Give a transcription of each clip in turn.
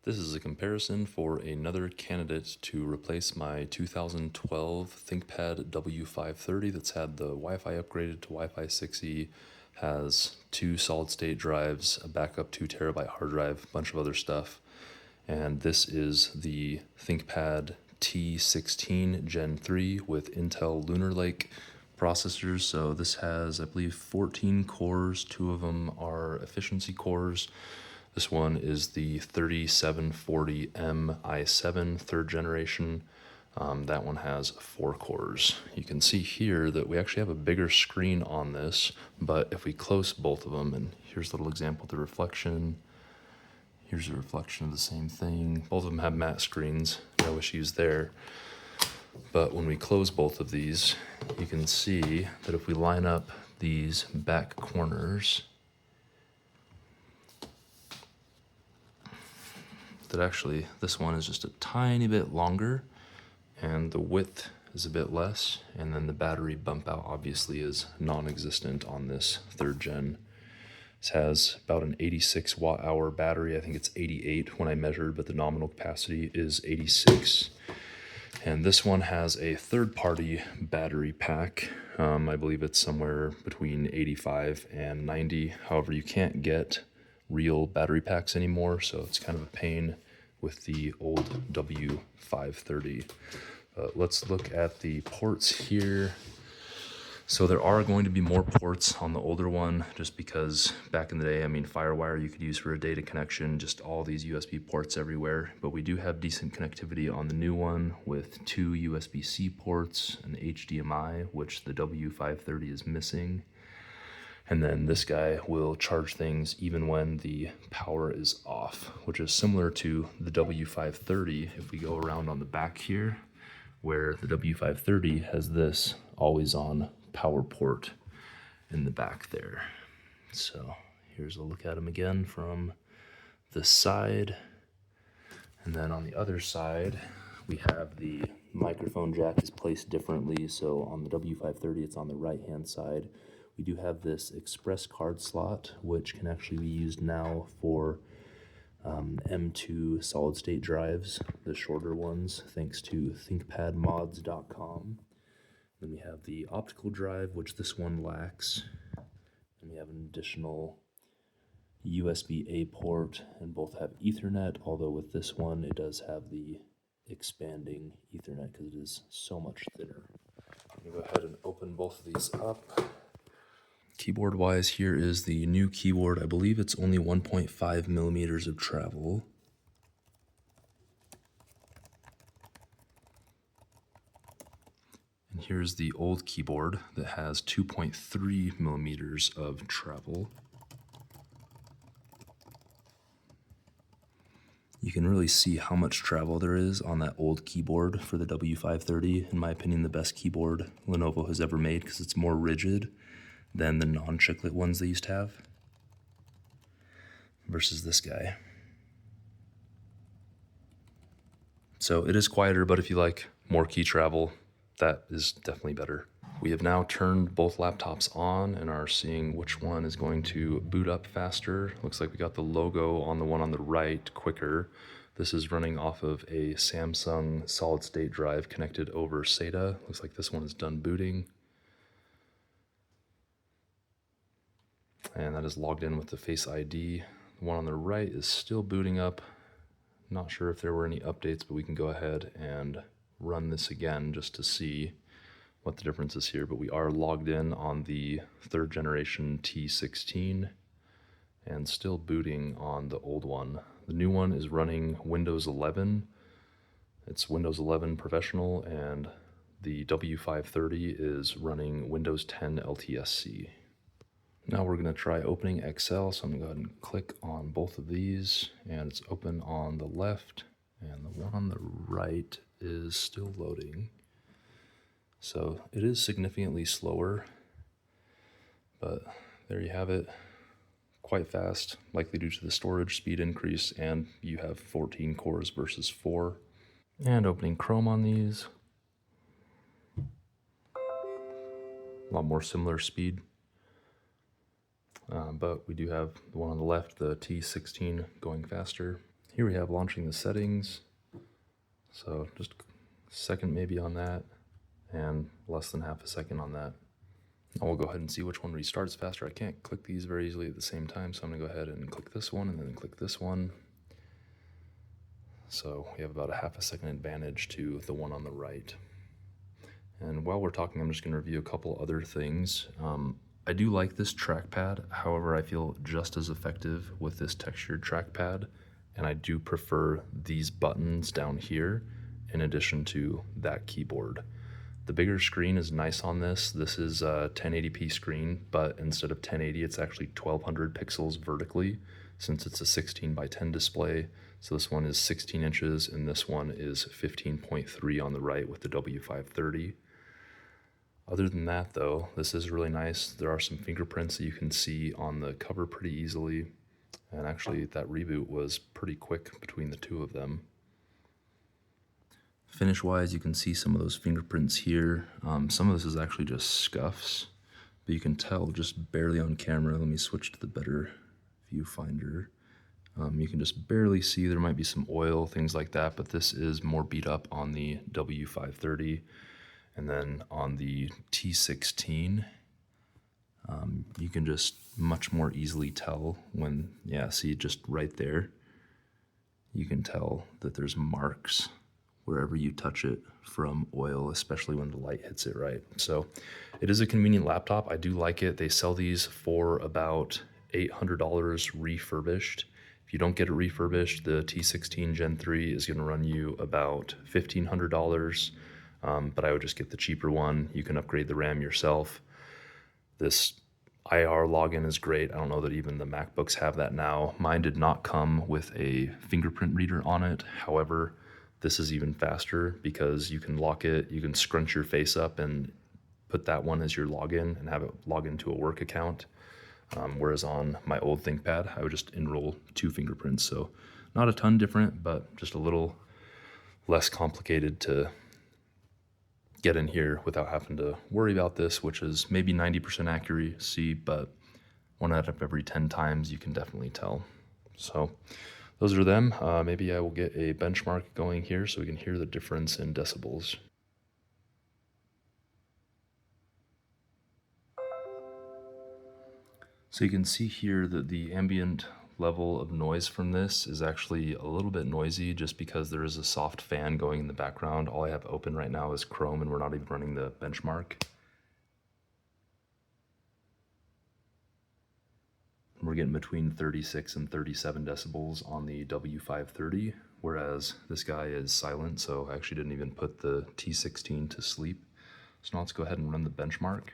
This is a comparison for another candidate to replace my 2012 ThinkPad W530 that's had the Wi-Fi upgraded to Wi-Fi 6E, has two solid-state drives, a backup 2 terabyte hard drive, a bunch of other stuff. And this is the ThinkPad T16 Gen 3 with Intel Lunar Lake processors. So this has, I believe, 14 cores. 2 of them are efficiency cores. This one is the 3740M i7 third generation. That one has 4 cores. You can see here that we actually have a bigger screen on this, but if we close both of them, and here's a little example of the reflection. Here's a reflection of the same thing. Both of them have matte screens, no issues there. But when we close both of these, you can see that if we line up these back corners, that actually this one is just a tiny bit longer and the width is a bit less, and then the battery bump out obviously is non-existent on this 3rd gen. This has about an 86 watt hour battery. I think it's 88 when I measured, but the nominal capacity is 86. And this one has a third-party battery pack. I believe it's somewhere between 85 and 90. However, you can't get real battery packs anymore, so it's kind of a pain with the old W530. Let's look at the ports here. So there are going to be more ports on the older one, just because back in the day, I mean, Firewire you could use for a data connection, just all these USB ports everywhere. But we do have decent connectivity on the new one with 2 USB-C ports, an HDMI, which the W530 is missing. And then this guy will charge things even when the power is off, which is similar to the W530 if we go around on the back here, where the W530 has this always on power port in the back there. So here's a look at them again from the side. And then on the other side, we have the microphone jack is placed differently. So on the W530, it's on the right-hand side. We do have this express card slot, which can actually be used now for M2 solid-state drives, the shorter ones, thanks to thinkpadmods.com. Then we have the optical drive, which this one lacks. And we have an additional USB-A port, and both have Ethernet, although with this one, it does have the expanding Ethernet because it is so much thinner. I'm gonna go ahead and open both of these up. Keyboard wise, here is the new keyboard. I believe it's only 1.5 millimeters of travel. And here's the old keyboard that has 2.3 millimeters of travel. You can really see how much travel there is on that old keyboard for the W530. In my opinion, the best keyboard Lenovo has ever made because it's more rigid than the non-chiclet ones they used to have versus this guy. So it is quieter, but if you like more key travel, that is definitely better. We have now turned both laptops on and are seeing which one is going to boot up faster. Looks like we got the logo on the one on the right quicker. This is running off of a Samsung solid-state drive connected over SATA. Looks like this one is done booting. And that is logged in with the Face ID. The one on the right is still booting up. Not sure if there were any updates, but we can go ahead and run this again just to see what the difference is here. But we are logged in on the 3rd generation T16 and still booting on the old one. The new one is running Windows 11. It's Windows 11 Professional, and the W530 is running Windows 10 LTSC. Now we're going to try opening Excel, so I'm going to go ahead and click on both of these, and it's open on the left, and the one on the right is still loading. So it is significantly slower, but there you have it. Quite fast, likely due to the storage speed increase, and you have 14 cores versus 4. And opening Chrome on these. A lot more similar speed. But we do have the one on the left, the T16, going faster. Here we have launching the settings. So just a second maybe on that, and less than half a second on that. Now we'll go ahead and see which one restarts faster. I can't click these very easily at the same time, so I'm gonna go ahead and click this one and then click this one. So we have about a half a second advantage to the one on the right. And while we're talking, I'm just gonna review a couple other things. I do like this trackpad, however, I feel just as effective with this textured trackpad, and I do prefer these buttons down here in addition to that keyboard. The bigger screen is nice on this. This is a 1080p screen, but instead of 1080, it's actually 1200 pixels vertically, since it's a 16 by 10 display. So this one is 16 inches, and this one is 15.3 on the right with the W530. Other than that though, this is really nice. There are some fingerprints that you can see on the cover pretty easily. And actually that reboot was pretty quick between the two of them. Finish wise, you can see some of those fingerprints here. Some of this is actually just scuffs, but you can tell just barely on camera. Let me switch to the better viewfinder. You can just barely see there might be some oil, things like that, but this is more beat up on the W530. And then on the T16, you can just much more easily tell when, yeah, see just right there, you can tell that there's marks wherever you touch it from oil, especially when the light hits it right. So it is a convenient laptop. I do like it. They sell these for about $800 refurbished. If you don't get it refurbished, the T16 Gen 3 is gonna run you about $1,500. But I would just get the cheaper one. You can upgrade the RAM yourself. This IR login is great. I don't know that even the MacBooks have that now. Mine did not come with a fingerprint reader on it. However, this is even faster because you can lock it, you can scrunch your face up and put that one as your login and have it log into a work account. Whereas on my old ThinkPad, I would just enroll 2 fingerprints. So not a ton different, but just a little less complicated to get in here without having to worry about this, which is maybe 90% accuracy, but 1 out of every 10 times you can definitely tell. So those are them. Maybe I will get a benchmark going here so we can hear the difference in decibels. So you can see here that the ambient level of noise from this is actually a little bit noisy just because there is a soft fan going in the background. All I have open right now is Chrome and we're not even running the benchmark. We're getting between 36 and 37 decibels on the W530, whereas this guy is silent, so I actually didn't even put the T16 to sleep. So now let's go ahead and run the benchmark.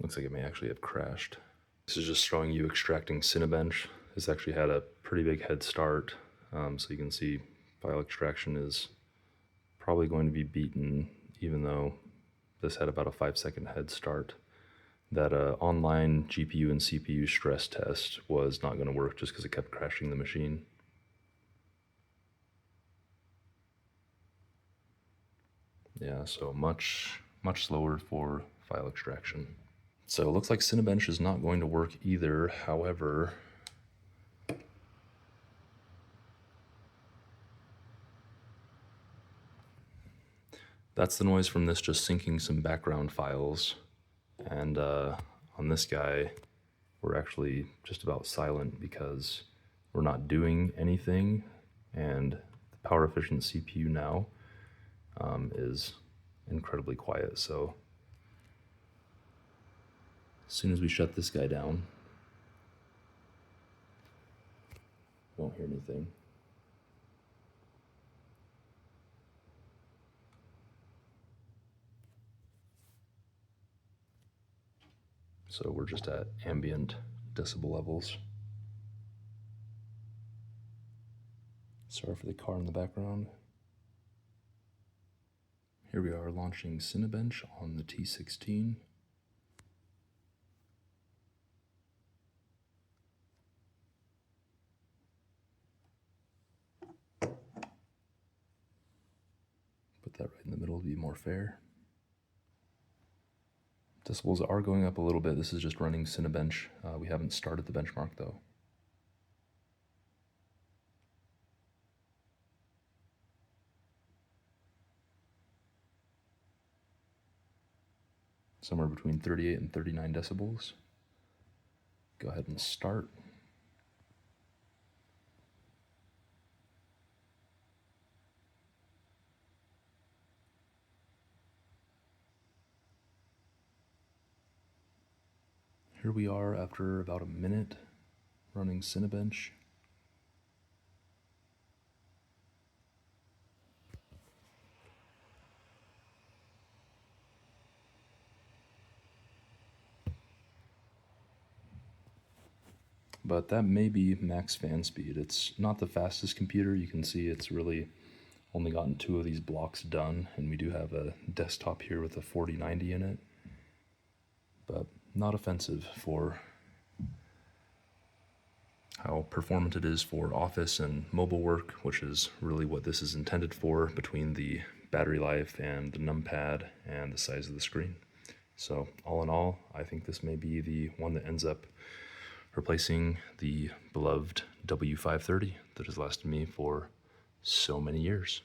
Looks like it may actually have crashed. This is just showing you extracting Cinebench. This actually had a pretty big head start, so you can see file extraction is probably going to be beaten, even though this had about a 5-second head start. That online GPU and CPU stress test was not going to work just because it kept crashing the machine. Yeah, so much slower for file extraction. So it looks like Cinebench is not going to work either. However, that's the noise from this just syncing some background files. And on this guy, we're actually just about silent because we're not doing anything. And the power efficient CPU now is incredibly quiet. So as soon as we shut this guy down, won't hear anything. So we're just at ambient decibel levels. Sorry for the car in the background. Here we are launching Cinebench on the T16. Put that right in the middle to be more fair. Decibels are going up a little bit. This is just running Cinebench. We haven't started the benchmark though. Somewhere between 38 and 39 decibels. Go ahead and start. Here we are after about a minute running Cinebench. But that may be max fan speed. It's not the fastest computer. You can see it's really only gotten 2 of these blocks done, and we do have a desktop here with a 4090 in it. But not offensive for how performant it is for office and mobile work, which is really what this is intended for, between the battery life and the numpad and the size of the screen. So all in all, I think this may be the one that ends up replacing the beloved W530 that has lasted me for so many years.